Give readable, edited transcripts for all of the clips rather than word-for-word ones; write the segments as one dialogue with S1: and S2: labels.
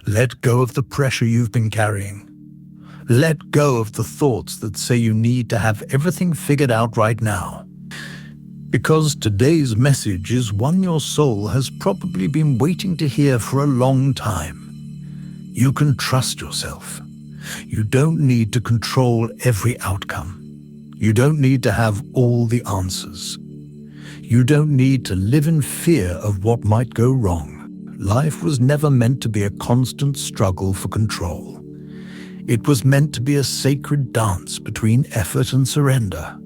S1: Let go of the pressure you've been carrying. Let go of the thoughts that say you need to have everything figured out right now. Because today's message is one your soul has probably been waiting to hear for a long time. You can trust yourself. You don't need to control every outcome. You don't need to have all the answers. You don't need to live in fear of what might go wrong. Life was never meant to be a constant struggle for control. It was meant to be a sacred dance between effort and surrender.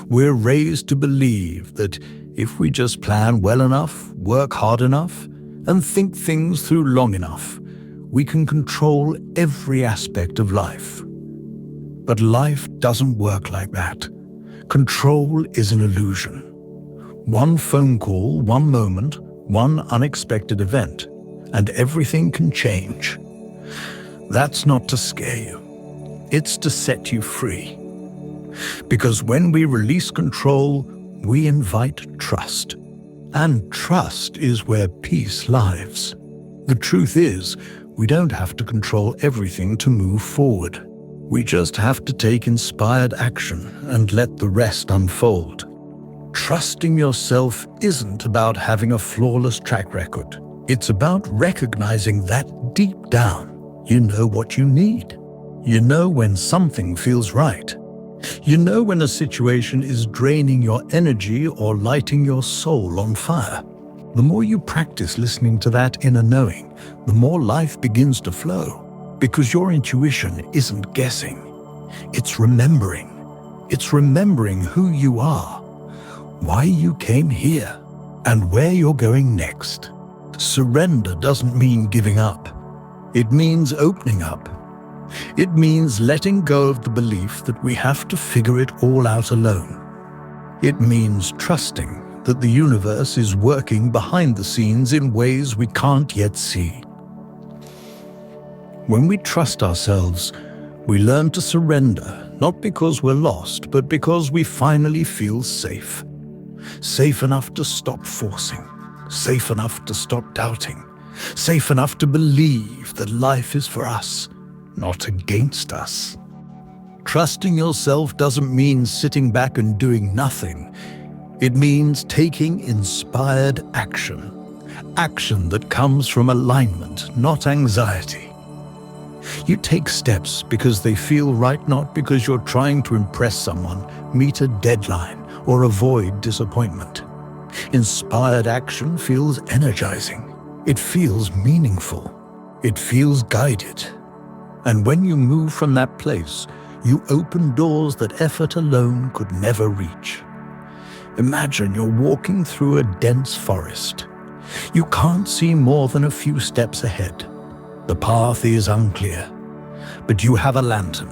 S1: We're raised to believe that if we just plan well enough, work hard enough, and think things through long enough, we can control every aspect of life. But life doesn't work like that. Control is an illusion. One phone call, one moment, one unexpected event, and everything can change. That's not to scare you. It's to set you free. Because when we release control, we invite trust. And trust is where peace lives. The truth is, we don't have to control everything to move forward. We just have to take inspired action and let the rest unfold. Trusting yourself isn't about having a flawless track record. It's about recognizing that deep down, you know what you need. You know when something feels right. You know when a situation is draining your energy or lighting your soul on fire. The more you practice listening to that inner knowing, the more life begins to flow. Because your intuition isn't guessing. It's remembering. It's remembering who you are, why you came here, and where you're going next. Surrender doesn't mean giving up. It means opening up. It means letting go of the belief that we have to figure it all out alone. It means trusting that the universe is working behind the scenes in ways we can't yet see. When we trust ourselves, we learn to surrender, not because we're lost, but because we finally feel safe. Safe enough to stop forcing, safe enough to stop doubting, safe enough to believe that life is for us, not against us. Trusting yourself doesn't mean sitting back and doing nothing. It means taking inspired action. Action that comes from alignment, not anxiety. You take steps because they feel right, not because you're trying to impress someone, meet a deadline, or avoid disappointment. Inspired action feels energizing. It feels meaningful. It feels guided. And when you move from that place, you open doors that effort alone could never reach. Imagine you're walking through a dense forest. You can't see more than a few steps ahead. The path is unclear, but you have a lantern,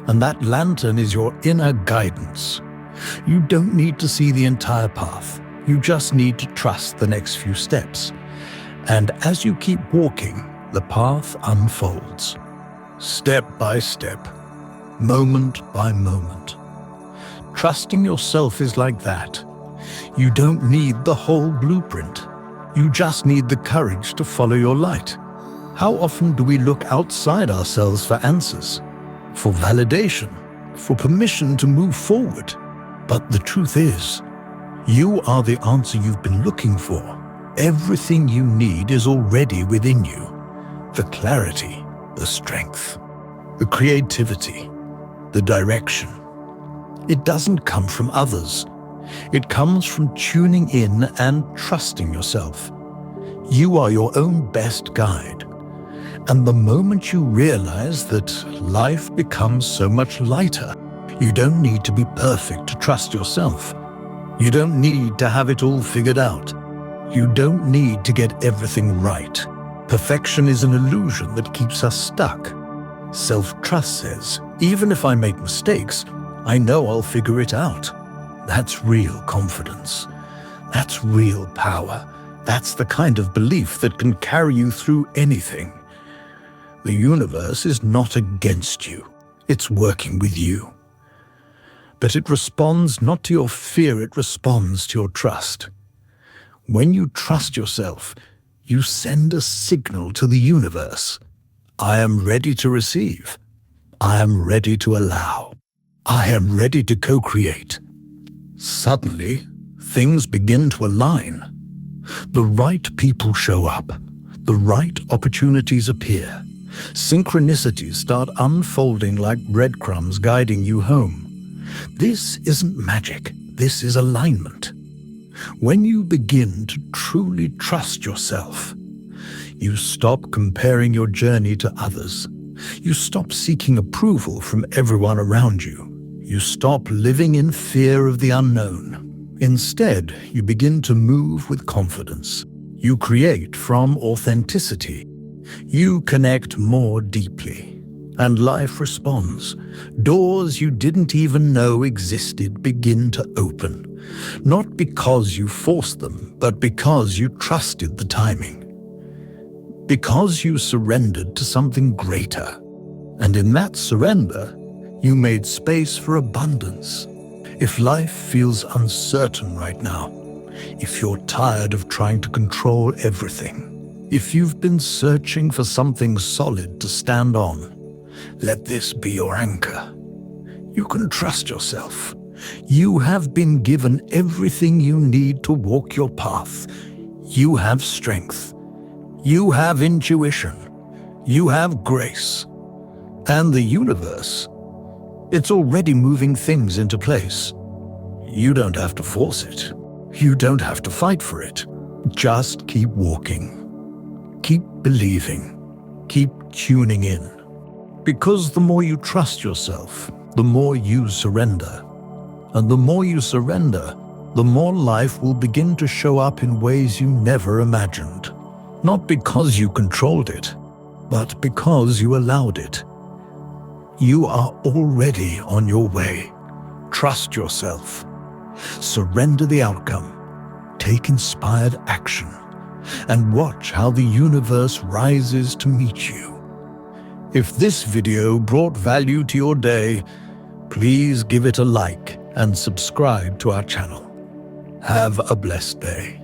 S1: and that lantern is your inner guidance. You don't need to see the entire path. You just need to trust the next few steps. And as you keep walking, the path unfolds, step by step, moment by moment. Trusting yourself is like that. You don't need the whole blueprint. You just need the courage to follow your light. How often do we look outside ourselves for answers, for validation, for permission to move forward? But the truth is, you are the answer you've been looking for. Everything you need is already within you. The clarity, the strength, the creativity, the direction. It doesn't come from others. It comes from tuning in and trusting yourself. You are your own best guide. And the moment you realize that life becomes so much lighter, you don't need to be perfect to trust yourself. You don't need to have it all figured out. You don't need to get everything right. Perfection is an illusion that keeps us stuck. Self-trust says, even if I make mistakes, I know I'll figure it out. That's real confidence. That's real power. That's the kind of belief that can carry you through anything. The universe is not against you. It's working with you. But it responds not to your fear, it responds to your trust. When you trust yourself, You send a signal to the universe. I am ready to receive. I am ready to allow. I am ready to co-create. Suddenly, things begin to align. The right people show up. The right opportunities appear. Synchronicities start unfolding like breadcrumbs guiding you home. This isn't magic. This is alignment. When you begin to truly trust yourself, you stop comparing your journey to others. You stop seeking approval from everyone around you. You stop living in fear of the unknown. Instead, you begin to move with confidence. You create from authenticity. You connect more deeply, and life responds. Doors you didn't even know existed begin to open, not because you forced them, but because you trusted the timing. Because you surrendered to something greater. And in that surrender, you made space for abundance. If life feels uncertain right now, if you're tired of trying to control everything, if you've been searching for something solid to stand on, let this be your anchor. You can trust yourself. You have been given everything you need to walk your path. You have strength. You have intuition. You have grace. And the universe, it's already moving things into place. You don't have to force it. You don't have to fight for it. Just keep walking. Keep believing. Keep tuning in. Because the more you trust yourself, the more you surrender. And the more you surrender, the more life will begin to show up in ways you never imagined. Not because you controlled it, but because you allowed it. You are already on your way. Trust yourself. Surrender the outcome. Take inspired action. And watch how the universe rises to meet you. If this video brought value to your day, please give it a like and subscribe to our channel. Have a blessed day.